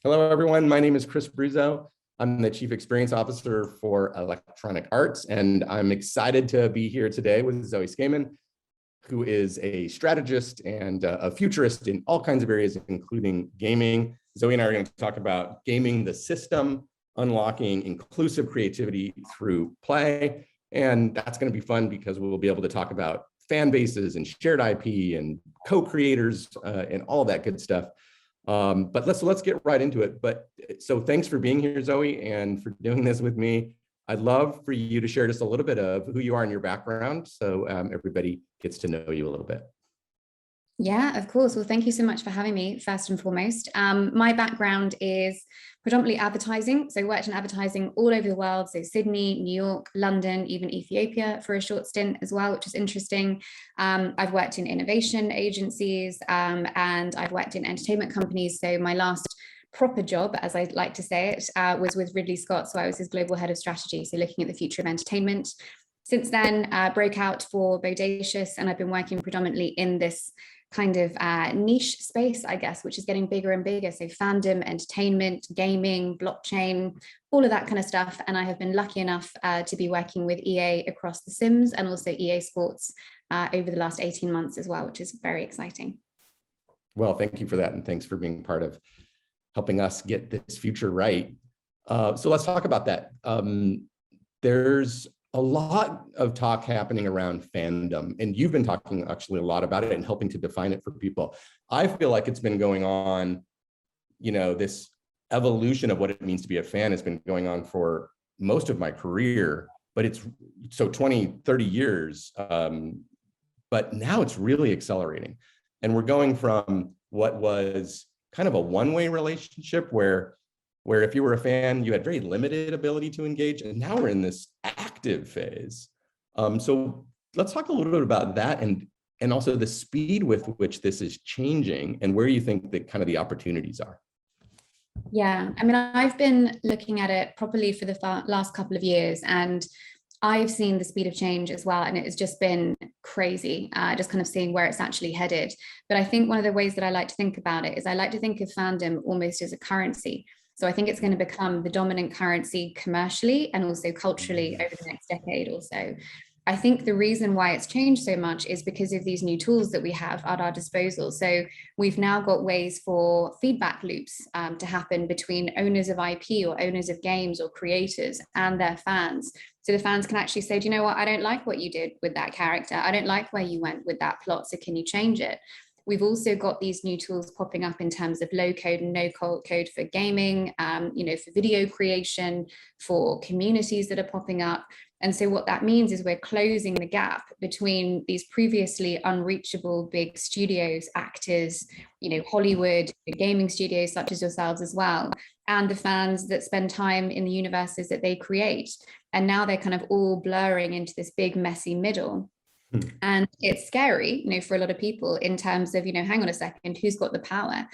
Hello, everyone. My name is Chris Bruzzo. I'm the Chief Experience Officer for Electronic Arts, and I'm excited to be here today with Zoe Scaman, who is a strategist and a futurist in all kinds of areas, including gaming. Zoe and I are going to talk about gaming the system, unlocking inclusive creativity through play. And that's going to be fun because we'll be able to talk about fan bases and shared IP and co-creators and all that good stuff. But let's get right into it. But so thanks for being here, Zoe, and for doing this with me. I'd love for you to share just a little bit of who you are and your background so everybody gets to know you a little bit. Yeah, of course. Well, thank you so much for having me, first and foremost. My background is predominantly advertising. So I worked in advertising all over the world. So Sydney, New York, London, even Ethiopia for a short stint as well, which is interesting. I've worked in innovation agencies and I've worked in entertainment companies. So my last proper job, as I like to say it, was with Ridley Scott. So I was his global head of strategy. So looking at the future of entertainment. Since then, broke out for Bodacious, and I've been working predominantly in this kind of niche space, I guess, which is getting bigger and bigger. So fandom, entertainment, gaming, blockchain, all of that kind of stuff. And I have been lucky enough to be working with EA across The Sims and also EA Sports over the last 18 months as well, which is very exciting. Well, thank you for that. And thanks for being part of helping us get this future right. So let's talk about that. There's a lot of talk happening around fandom, and you've been talking actually a lot about it and helping to define it for people. I feel like it's been going on, this evolution of what it means to be a fan has been going on for most of my career, but it's so 20, 30 years. But now it's really accelerating. And we're going from what was kind of a one-way relationship where if you were a fan, you had very limited ability to engage. And now we're in this active phase. So let's talk a little bit about that and also the speed with which this is changing and where you think that kind of the opportunities are. Yeah, I mean, I've been looking at it properly for the last couple of years, and I've seen the speed of change as well, and it has just been crazy, just kind of seeing where it's actually headed. But I think one of the ways that I like to think about it is I like to think of fandom almost as a currency. So I think it's going to become the dominant currency commercially and also culturally over the next decade or so. I think the reason why it's changed so much is because of these new tools that we have at our disposal. So we've now got ways for feedback loops to happen between owners of IP or owners of games or creators and their fans. So the fans can actually say, do you know what? I don't like what you did with that character. I don't like where you went with that plot. So can you change it? We've also got these new tools popping up in terms of low code and no code for gaming, for video creation, for communities that are popping up. And so what that means is we're closing the gap between these previously unreachable big studios, actors, Hollywood, gaming studios such as yourselves as well, and the fans that spend time in the universes that they create. And now they're kind of all blurring into this big messy middle. And it's scary, for a lot of people in terms of, hang on a second, who's got the power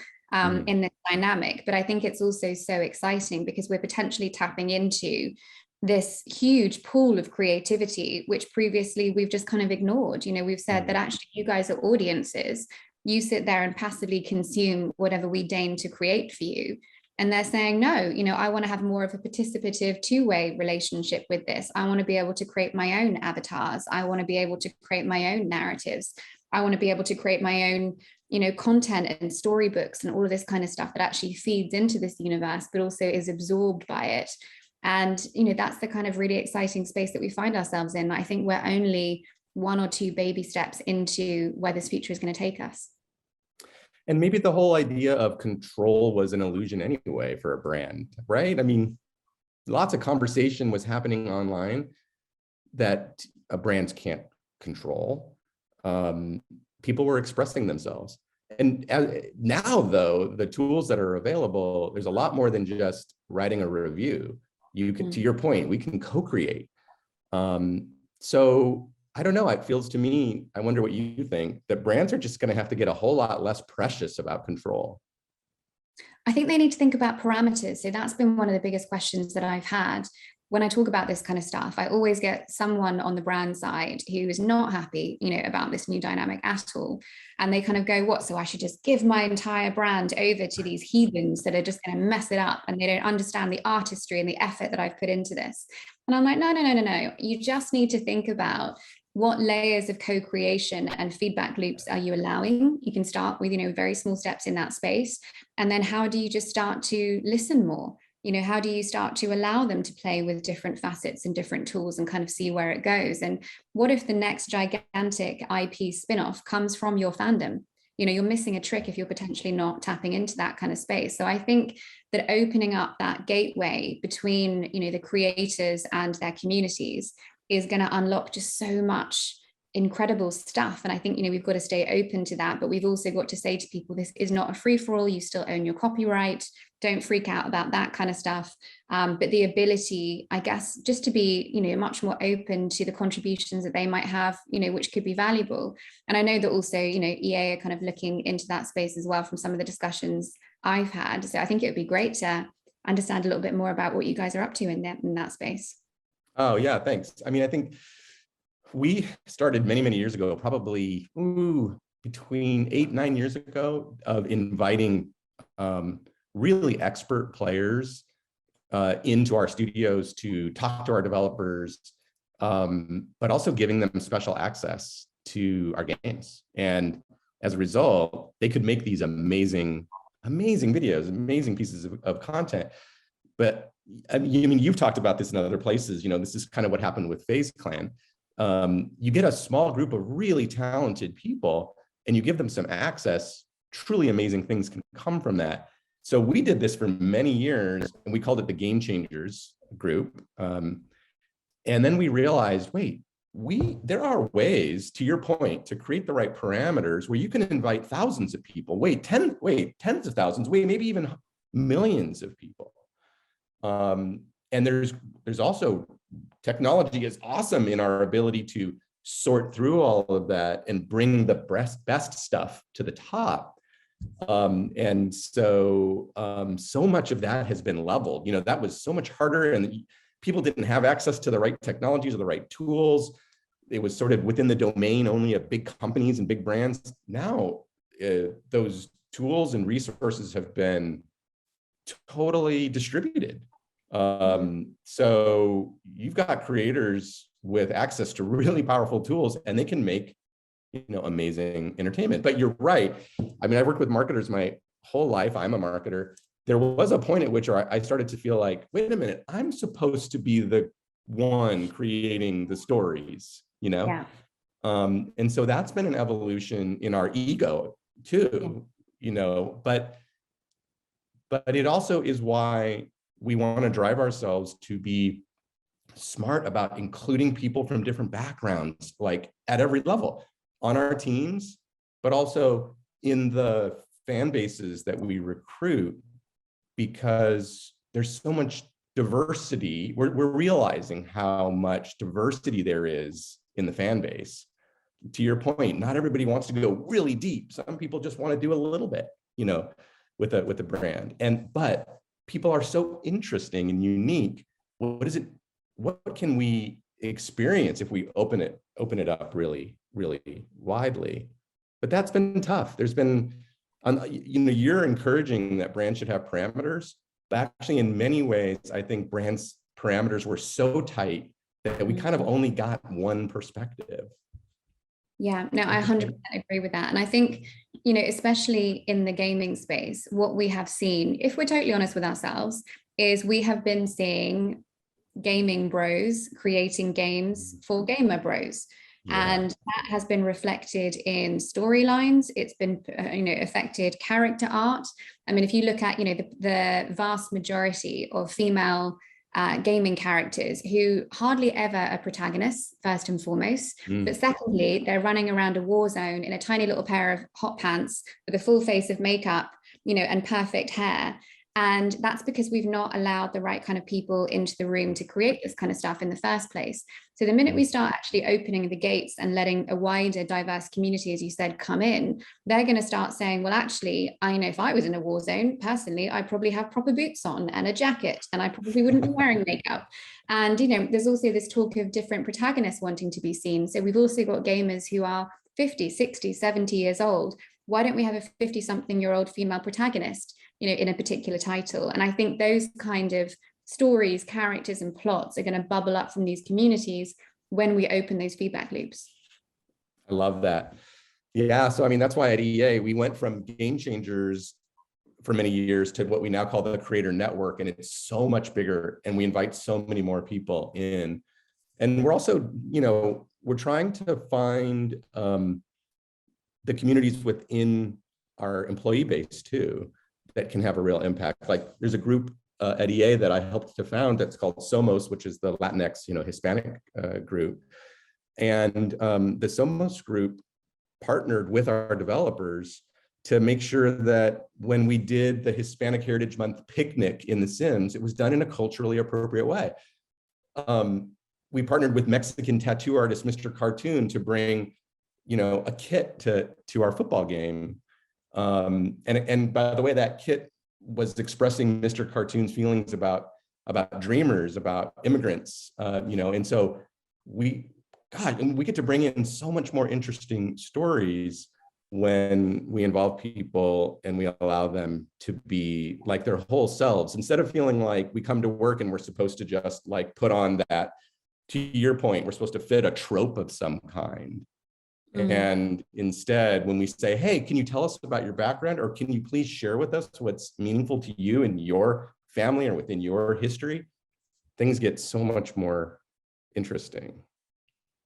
in this dynamic? But I think it's also so exciting because we're potentially tapping into this huge pool of creativity, which previously we've just kind of ignored. We've said that actually you guys are audiences. You sit there and passively consume whatever we deign to create for you. And they're saying, no, I want to have more of a participative two-way relationship with this. I want to be able to create my own avatars. I want to be able to create my own narratives. I want to be able to create my own, content and storybooks and all of this kind of stuff that actually feeds into this universe, but also is absorbed by it. And, that's the kind of really exciting space that we find ourselves in. I think we're only one or two baby steps into where this future is going to take us. And maybe the whole idea of control was an illusion anyway for a brand, right? I mean, lots of conversation was happening online that brands can't control. People were expressing themselves. And now, though, the tools that are available, there's a lot more than just writing a review. You can, to your point, we can co-create. So I don't know, it feels to me, I wonder what you think, that brands are just going to have to get a whole lot less precious about control. I think they need to think about parameters. So that's been one of the biggest questions that I've had when I talk about this kind of stuff, I always get someone on the brand side who is not happy, about this new dynamic at all. And they kind of go, what? So I should just give my entire brand over to these heathens that are just going to mess it up, and they don't understand the artistry and the effort that I've put into this. And I'm like, no. You just need to think about what layers of co-creation and feedback loops are you allowing. You can start with, very small steps in that space. And then how do you just start to listen more? How do you start to allow them to play with different facets and different tools and kind of see where it goes? And what if the next gigantic IP spinoff comes from your fandom? You're missing a trick if you're potentially not tapping into that kind of space. So I think that opening up that gateway between, the creators and their communities is going to unlock just so much incredible stuff. And I think, we've got to stay open to that, but we've also got to say to people, this is not a free-for-all. You still own your copyright. Don't freak out about that kind of stuff. But the ability, I guess, just to be, much more open to the contributions that they might have, which could be valuable. And I know that also, EA are kind of looking into that space as well from some of the discussions I've had. So I think it would be great to understand a little bit more about what you guys are up to in that space. Oh, yeah, thanks. I mean, I think we started many, many years ago, probably between 8, 9 years ago, of inviting really expert players into our studios to talk to our developers, but also giving them special access to our games. And as a result, they could make these amazing videos, amazing pieces of content. But I mean, you've talked about this in other places. This is kind of what happened with FaZe Clan. You get a small group of really talented people and you give them some access, truly amazing things can come from that. So we did this for many years and we called it the Game Changers group. And then we realized, wait, there are ways, to your point, to create the right parameters where you can invite thousands of people, tens of thousands, maybe even millions of people. And there's also, technology is awesome in our ability to sort through all of that and bring the best stuff to the top. And so much of that has been leveled. That was so much harder, and people didn't have access to the right technologies or the right tools. It was sort of within the domain only of big companies and big brands. Now, those tools and resources have been totally distributed. So you've got creators with access to really powerful tools, and they can make, amazing entertainment. But you're right. I mean, I worked with marketers my whole life. I'm a marketer. There was a point at which I started to feel like, wait a minute, I'm supposed to be the one creating the stories, Yeah. And so that's been an evolution in our ego too, but it also is why we want to drive ourselves to be smart about including people from different backgrounds, like at every level on our teams, but also in the fan bases that we recruit, because there's so much diversity. We're realizing how much diversity there is in the fan base. To your point, not everybody wants to go really deep. Some people just want to do a little bit, with a brand. But people are so interesting and unique. What can we experience if we open it up really, really widely? But that's been tough. There's been, you're encouraging that brands should have parameters, but actually in many ways, I think brands' parameters were so tight that we kind of only got one perspective. Yeah, no, I 100% agree with that. And I think, especially in the gaming space, what we have seen, if we're totally honest with ourselves, is we have been seeing gaming bros creating games for gamer bros. Yeah. And that has been reflected in storylines. It's been, affected character art. I mean, if you look at, the vast majority of female gaming characters who hardly ever are protagonists, first and foremost, but secondly, they're running around a war zone in a tiny little pair of hot pants with a full face of makeup, and perfect hair. And that's because we've not allowed the right kind of people into the room to create this kind of stuff in the first place. So the minute we start actually opening the gates and letting a wider, diverse community, as you said, come in, they're going to start saying, well, actually, I know if I was in a war zone, personally, I probably have proper boots on and a jacket, and I probably wouldn't be wearing makeup. And, there's also this talk of different protagonists wanting to be seen. So we've also got gamers who are 50, 60, 70 years old. Why don't we have a 50-something-year-old female protagonist, in a particular title? And I think those kind of stories, characters, and plots are going to bubble up from these communities when we open those feedback loops. I love that. Yeah, so I mean, that's why at EA, we went from Game Changers for many years to what we now call the Creator Network, and it's so much bigger, and we invite so many more people in. And we're also, we're trying to find the communities within our employee base too, that can have a real impact. Like there's a group at EA that I helped to found that's called Somos, which is the Latinx, Hispanic group. And the Somos group partnered with our developers to make sure that when we did the Hispanic Heritage Month picnic in The Sims, it was done in a culturally appropriate way. We partnered with Mexican tattoo artist, Mr. Cartoon, to bring, a kit to our football game. And by the way, that kit was expressing Mr. Cartoon's feelings about dreamers, about immigrants, and so we get to bring in so much more interesting stories when we involve people and we allow them to be like their whole selves, instead of feeling like we come to work and we're supposed to just like put on that, to your point, we're supposed to fit a trope of some kind. And instead, when we say, hey, can you tell us about your background, or can you please share with us what's meaningful to you and your family or within your history, things get so much more interesting.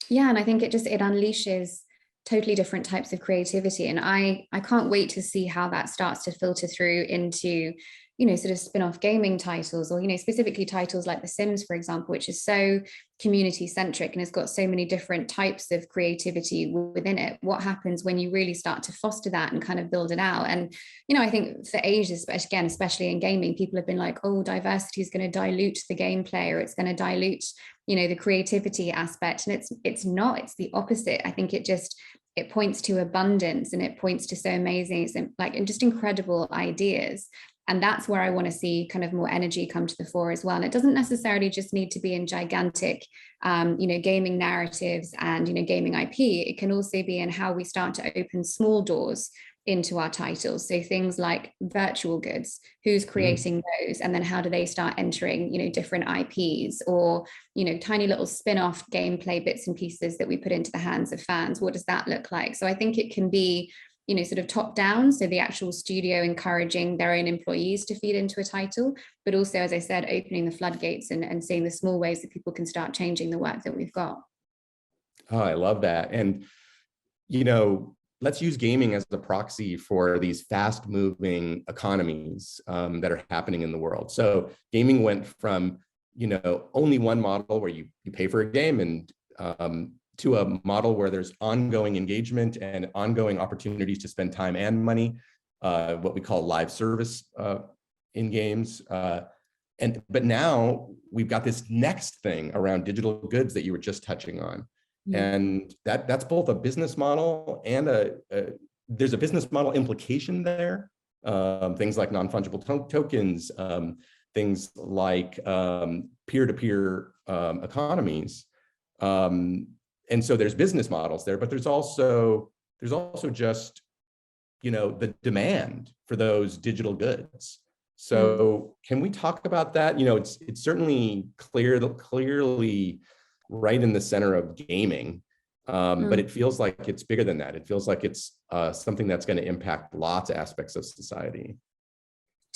Yeah, and I think it unleashes totally different types of creativity. And I can't wait to see how that starts to filter through into, sort of spin-off gaming titles, or, specifically titles like The Sims, for example, which is so community centric and has got so many different types of creativity within it. What happens when you really start to foster that and kind of build it out? And, I think for ages, especially in gaming, people have been like, oh, diversity is going to dilute the gameplay, or it's going to dilute, the creativity aspect. And it's not, it's the opposite. I think it points to abundance, and it points to so amazing, and just incredible ideas. And that's where I want to see kind of more energy come to the fore as well. And it doesn't necessarily just need to be in gigantic, gaming narratives and, gaming IP. It can also be in how we start to open small doors into our titles. So things like virtual goods, who's creating those? And then how do they start entering, different IPs, or, tiny little spin-off gameplay bits and pieces that we put into the hands of fans? What does that look like? So I think it can be, sort of top down, so the actual studio encouraging their own employees to feed into a title, but also, as I said, opening the floodgates and seeing the small ways that people can start changing the work that we've got. Oh, I love that. And, let's use gaming as the proxy for these fast moving economies that are happening in the world. So gaming went from, only one model where you pay for a game, and to a model where there's ongoing engagement and ongoing opportunities to spend time and money, what we call live service in games. But now we've got this next thing around digital goods that you were just touching on. And that's both a business model and there's a business model implication there. Things like non-fungible tokens, things like peer-to-peer economies. And so there's business models there, but there's also just, the demand for those digital goods. So can we talk about that? It's certainly clearly right in the center of gaming, but it feels like it's bigger than that. It feels like it's something that's going to impact lots of aspects of society.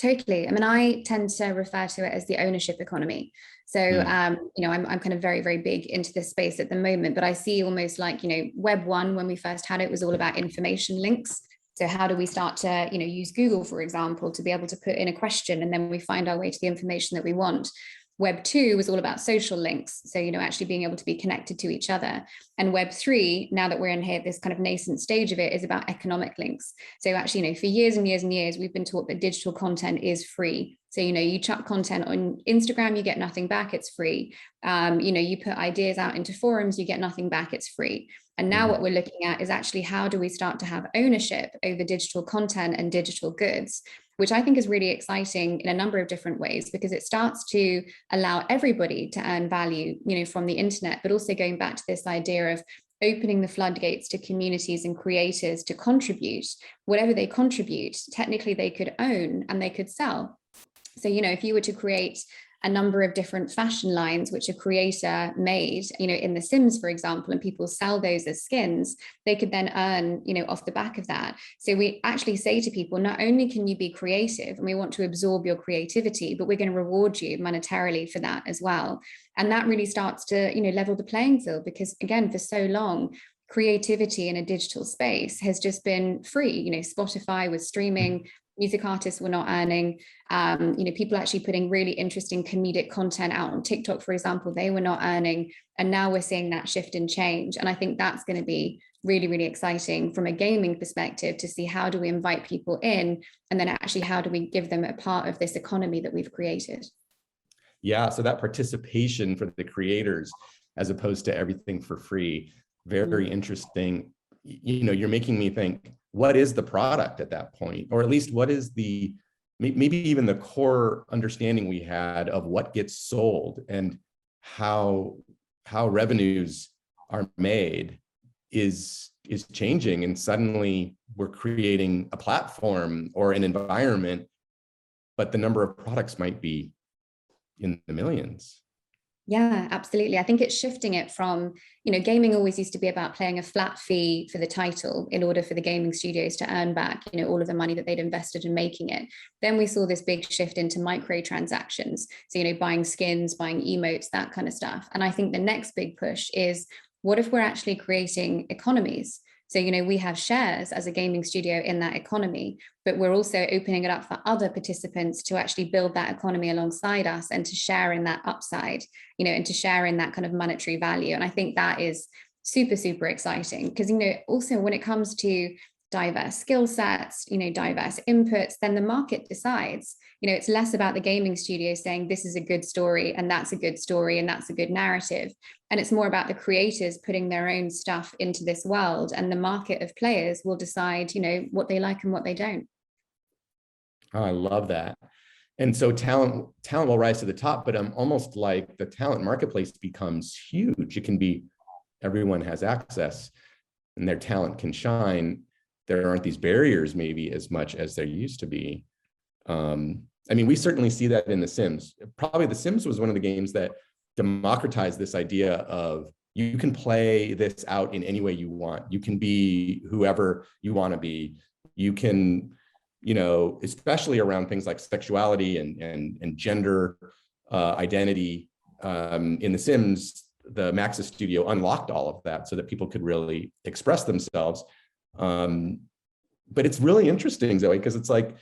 Totally. I mean, I tend to refer to it as the ownership economy. So, I'm kind of very, very big into this space at the moment, but I see almost like, Web 1, when we first had it, was all about information links. So how do we start to, use Google, for example, to be able to put in a question, and then we find our way to the information that we want. Web 2 was all about social links. So, actually being able to be connected to each other. And Web 3, now that we're in here, this kind of nascent stage of it, is about economic links. So actually, for years and years and years, we've been taught that digital content is free. So, you chuck content on Instagram, you get nothing back, it's free. You put ideas out into forums, you get nothing back, it's free. And now what we're looking at is actually how do we start to have ownership over digital content and digital goods, which I think is really exciting in a number of different ways, because it starts to allow everybody to earn value, from the internet, but also going back to this idea of opening the floodgates to communities and creators to contribute. Whatever they contribute, technically they could own and they could sell. So, if you were to create a number of different fashion lines, which a creator made, in The Sims, for example, and people sell those as skins, they could then earn, off the back of that. So we actually say to people, not only can you be creative and we want to absorb your creativity, but we're going to reward you monetarily for that as well. And that really starts to, level the playing field, because again, for so long, creativity in a digital space has just been free. Spotify was streaming, music artists were not earning, people actually putting really interesting comedic content out on TikTok, for example, they were not earning. And now we're seeing that shift and change. And I think that's going to be really, really exciting from a gaming perspective, to see how do we invite people in, and then actually how do we give them a part of this economy that we've created. Yeah, so that participation for the creators, as opposed to everything for free, very interesting. You're making me think, what is the product at that point? Or at least what is the, maybe even the core understanding we had of what gets sold and how revenues are made is changing. And suddenly we're creating a platform or an environment, but the number of products might be in the millions. Yeah, absolutely. I think it's shifting it from, gaming always used to be about paying a flat fee for the title in order for the gaming studios to earn back, all of the money that they'd invested in making it. Then we saw this big shift into microtransactions. So, buying skins, buying emotes, that kind of stuff. And I think the next big push is, what if we're actually creating economies? So, we have shares as a gaming studio in that economy, but we're also opening it up for other participants to actually build that economy alongside us and to share in that upside, and to share in that kind of monetary value. And I think that is super, super exciting, because, also when it comes to diverse skill sets, diverse inputs, then the market decides. It's less about the gaming studio saying this is a good story and that's a good story and that's a good narrative. And it's more about the creators putting their own stuff into this world, and the market of players will decide, what they like and what they don't. Oh, I love that. And so talent will rise to the top, but I'm almost like the talent marketplace becomes huge. It can be, everyone has access and their talent can shine. There aren't these barriers maybe as much as there used to be. We certainly see that in The Sims. Probably The Sims was one of the games that democratized this idea of, you can play this out in any way you want. You can be whoever you want to be. You can, especially around things like sexuality and gender identity. In The Sims, the Maxis studio unlocked all of that so that people could really express themselves. But it's really interesting, Zoe, because it's like,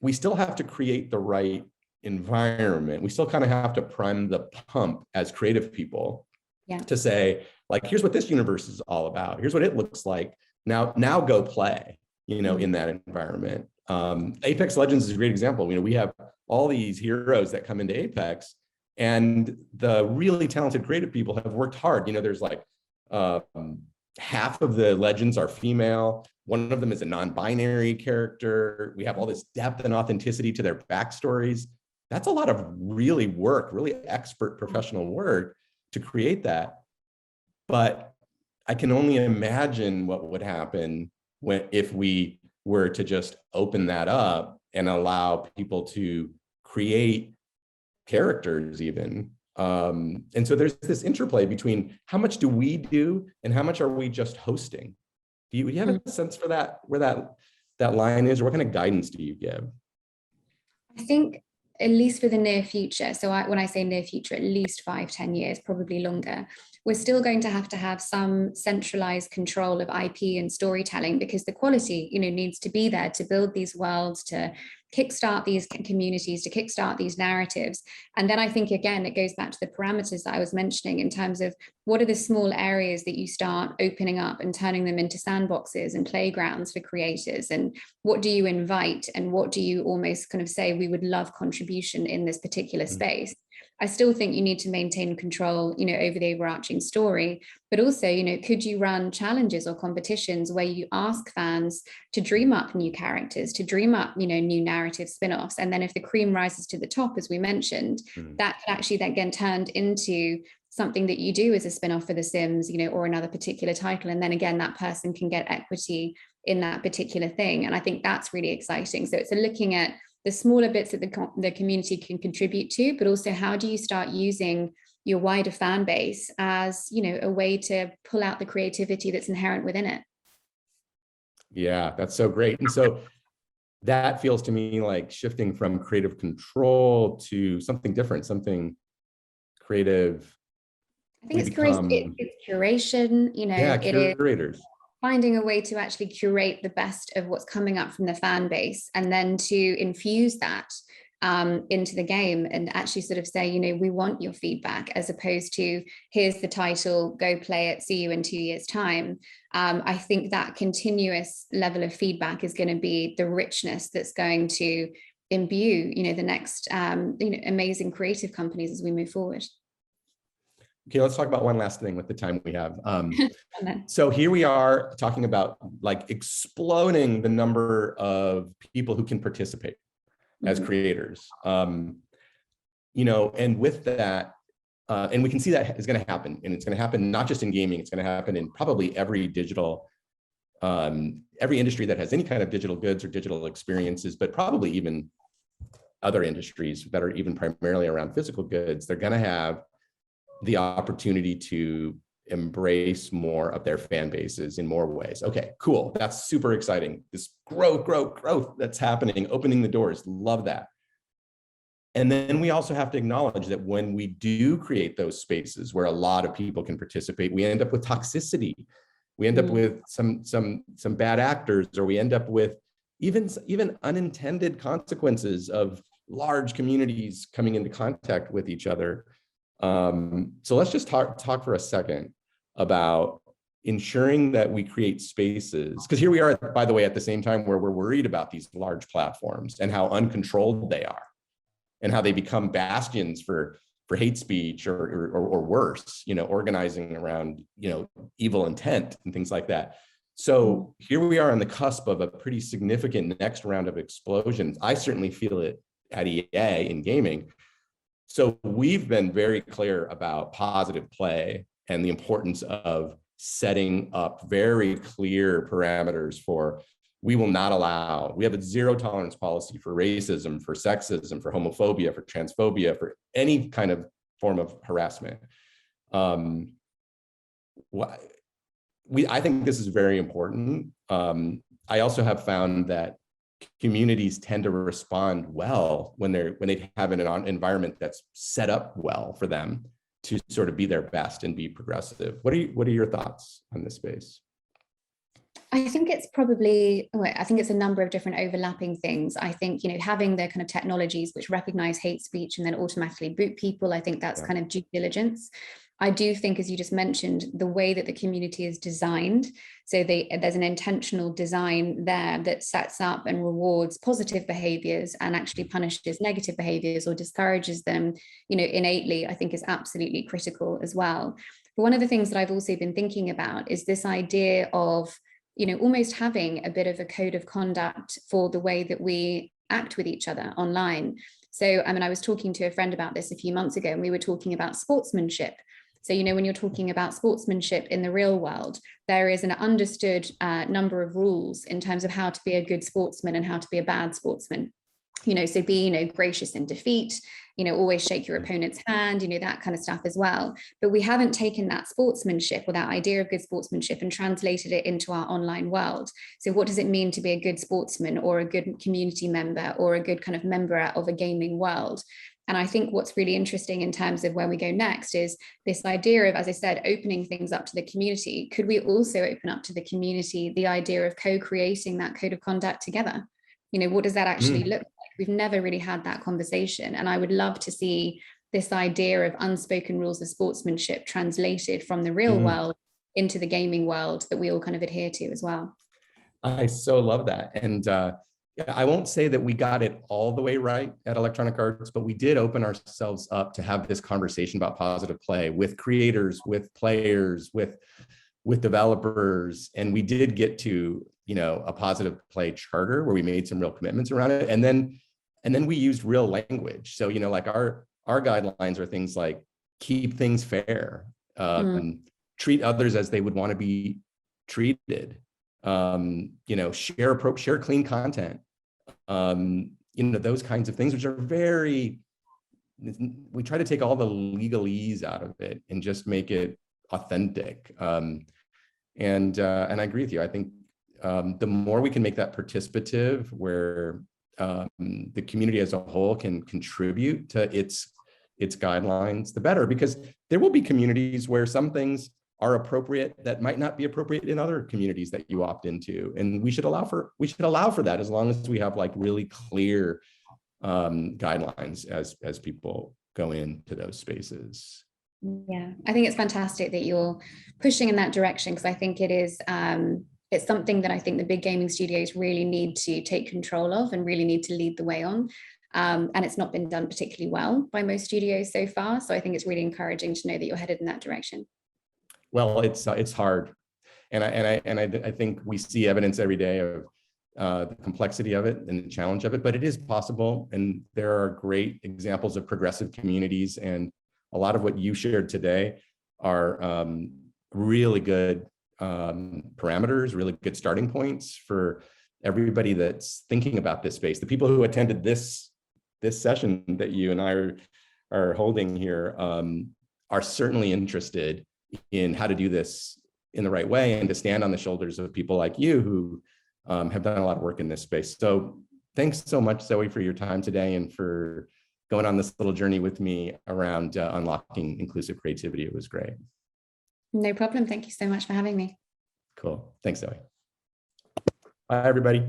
we still have to create the right environment. We still kind of have to prime the pump as creative people, to say, like, here's what this universe is all about. Here's what it looks like. Now go play, in that environment. Apex Legends is a great example. We have all these heroes that come into Apex, and the really talented creative people have worked hard. There's like half of the legends are female. One of them is a non-binary character. We have all this depth and authenticity to their backstories. That's a lot of really work, really expert professional work to create that. But I can only imagine what would happen if we were to just open that up and allow people to create characters even. And so there's this interplay between how much do we do and how much are we just hosting? Do you have a sense for that, where that line is, or what kind of guidance do you give? I think at least for the near future. So when I say near future, at least 5-10 years, probably longer. we're still going to have some centralized control of IP and storytelling, because the quality, needs to be there to build these worlds, to kickstart these communities, to kickstart these narratives. And then I think, again, it goes back to the parameters that I was mentioning in terms of what are the small areas that you start opening up and turning them into sandboxes and playgrounds for creators, and what do you invite, and what do you almost kind of say, we would love contribution in this particular space. I still think you need to maintain control, over the overarching story, but also, could you run challenges or competitions where you ask fans to dream up new characters, to dream up, new narrative spin-offs, and then if the cream rises to the top, as we mentioned, that could actually then get turned into something that you do as a spin-off for The Sims, or another particular title, and then again, that person can get equity in that particular thing, and I think that's really exciting. So it's looking at the smaller bits that the community can contribute to, but also how do you start using your wider fan base as, a way to pull out the creativity that's inherent within it. Yeah, that's so great. And so that feels to me like shifting from creative control to something different, something creative. I think it's curation, Yeah, curators. It is finding a way to actually curate the best of what's coming up from the fan base, and then to infuse that into the game and actually sort of say, we want your feedback, as opposed to here's the title, go play it, see you in 2 years' time. I think that continuous level of feedback is going to be the richness that's going to imbue, the next, amazing creative companies as we move forward. Okay, let's talk about one last thing with the time we have. So here we are talking about like exploding the number of people who can participate as creators. And with that, and we can see that is going to happen, and it's going to happen not just in gaming, it's going to happen in probably every digital, every industry that has any kind of digital goods or digital experiences, but probably even other industries that are even primarily around physical goods. They're going to have the opportunity to embrace more of their fan bases in more ways. Okay, cool. That's super exciting. This growth that's happening, opening the doors. Love that. And then we also have to acknowledge that when we do create those spaces where a lot of people can participate, we end up with toxicity. We end up with some bad actors, or we end up with even unintended consequences of large communities coming into contact with each other. So let's just talk for a second about ensuring that we create spaces, because here we are, by the way, at the same time where we're worried about these large platforms and how uncontrolled they are, and how they become bastions for hate speech or worse, organizing around, evil intent and things like that. So here we are on the cusp of a pretty significant next round of explosions. I certainly feel it at EA in gaming. So we've been very clear about positive play and the importance of setting up very clear parameters for, we will not allow, we have a zero tolerance policy for racism, for sexism, for homophobia, for transphobia, for any kind of form of harassment. I think this is very important. I also have found that communities tend to respond well when they have an environment that's set up well for them to sort of be their best and be progressive. What are your thoughts on this space? I think it's probably, I think it's a number of different overlapping things. I think, having the kind of technologies which recognize hate speech and then automatically boot people, I think that's kind of due diligence. I do think, as you just mentioned, the way that the community is designed, so there's an intentional design there that sets up and rewards positive behaviors and actually punishes negative behaviors or discourages them, innately, I think is absolutely critical as well. But one of the things that I've also been thinking about is this idea of, almost having a bit of a code of conduct for the way that we act with each other online. So, I was talking to a friend about this a few months ago, and we were talking about sportsmanship. So, when you're talking about sportsmanship in the real world, there is an understood number of rules in terms of how to be a good sportsman and how to be a bad sportsman. So be, gracious in defeat, always shake your opponent's hand, that kind of stuff as well. But we haven't taken that sportsmanship or that idea of good sportsmanship and translated it into our online world. So what does it mean to be a good sportsman or a good community member or a good kind of member of a gaming world? And I think what's really interesting in terms of where we go next is this idea of, as I said, opening things up to the community. Could we also open up to the community the idea of co-creating that code of conduct together? You know, what does that actually look like? We've never really had that conversation. And I would love to see this idea of unspoken rules of sportsmanship translated from the real world into the gaming world that we all kind of adhere to as well. I so love that. And I won't say that we got it all the way right at Electronic Arts, but we did open ourselves up to have this conversation about positive play with creators, with players, with developers. And we did get to, you know, a positive play charter where we made some real commitments around it. And then we used real language. So, you know, like our guidelines are things like keep things fair, treat others as they would want to be treated, you know, share clean content, you know, those kinds of things, which are we try to take all the legalese out of it and just make it authentic. And I agree with you. I think the more we can make that participative, where the community as a whole can contribute to its guidelines, the better, because there will be communities where some things are appropriate that might not be appropriate in other communities that you opt into, and we should allow for that, as long as we have like really clear guidelines as people go into those spaces. Yeah, I think it's fantastic that you're pushing in that direction, because I think it is it's something that I think the big gaming studios really need to take control of and really need to lead the way on. And it's not been done particularly well by most studios so far. So I think it's really encouraging to know that you're headed in that direction. Well, it's hard, and I think we see evidence every day of the complexity of it and the challenge of it, but it is possible, and there are great examples of progressive communities, and a lot of what you shared today are really good parameters, really good starting points for everybody that's thinking about this space. The people who attended this session that you and I are holding here are certainly interested in how to do this in the right way, and to stand on the shoulders of people like you who have done a lot of work in this space. So thanks so much, Zoe, for your time today and for going on this little journey with me around unlocking inclusive creativity. It was great. No problem. Thank you so much for having me. Cool. Thanks, Zoe. Bye, everybody.